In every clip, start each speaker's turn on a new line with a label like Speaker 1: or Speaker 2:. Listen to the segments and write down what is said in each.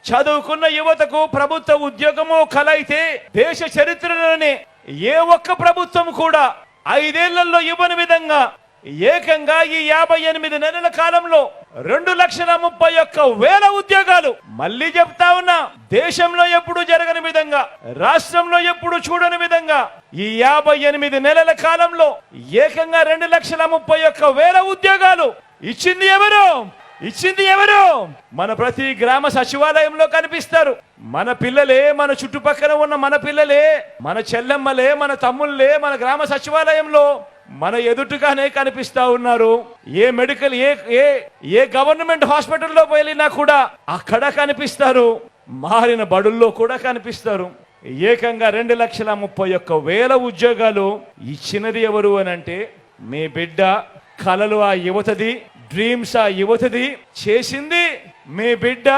Speaker 1: చదువుకున్న యువతకు ప్రభుత్వ ఉద్యోగము కల అయితే దేశ చరిత్రలోనే ఏ ఒక్క ప్రభుత్వం కూడా 5 ఏళ్లలో ఇవ్వని విధంగా ఏకంగా ఈ 58 నెలల కాలంలో 2,31,000 ఉద్యోగాలు. మళ్ళీ చెప్తా ఉన్నా, దేశంలో ఎప్పుడు జరగని విధంగా, రాష్ట్రంలో ఎప్పుడు చూడని విధంగా ఈ 58 నెలల కాలంలో ఏకంగా 2,31,000 ఉద్యోగాలు ఇచ్చింది ఎవరు? ఇచ్చింది ఎవరు? మన ప్రతి గ్రామ సచివాలయంలో కనిపిస్తారు. మన పిల్లలే, మన చుట్టుపక్కల ఉన్న మన పిల్లలే, మన చెల్లెమ్మలే, మన తమ్ముళ్ళే మన గ్రామ సచివాలయంలో మన ఎదుటిగానే కనిపిస్తా ఉన్నారు. ఏ మెడికల్ ఏ గవర్నమెంట్ హాస్పిటల్లో వెళ్ళినా కూడా అక్కడ కనిపిస్తారు. మారిన బడుల్లో కూడా కనిపిస్తారు. ఏకంగా 2,31,000 ఉద్యోగాలు ఇచ్చినది ఎవరు అని అంటే మీ బిడ్డ. కలలు ఆ యువతది, డ్రీమ్స్ ఆ యువతది, చేసింది మీ బిడ్డ,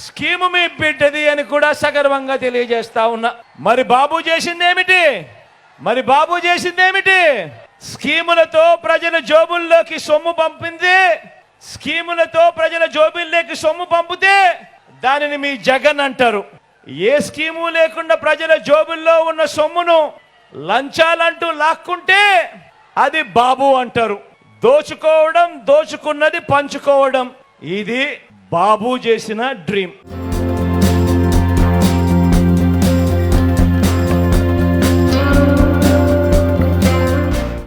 Speaker 1: స్కీము మీ బిడ్డది అని కూడా సగర్వంగా తెలియజేస్తా ఉన్నా. మరి బాబు చేసిందేమిటి? స్కీములతో ప్రజల జోబుల్లోకి సొమ్ము పంపింది. స్కీములతో ప్రజల జోబుల్లోకి సొమ్ము పంపితే దానిని మీ జగన్ అంటారు. ఏ స్కీము లేకుండా ప్రజల జోబుల్లో ఉన్న సొమ్మును లంచాలంటూ లాక్కుంటే అది బాబు అంటారు. దోచుకోవడం, దోచుకున్నది పంచుకోవడం, ఇది బాబు చేసిన డ్రీమ్.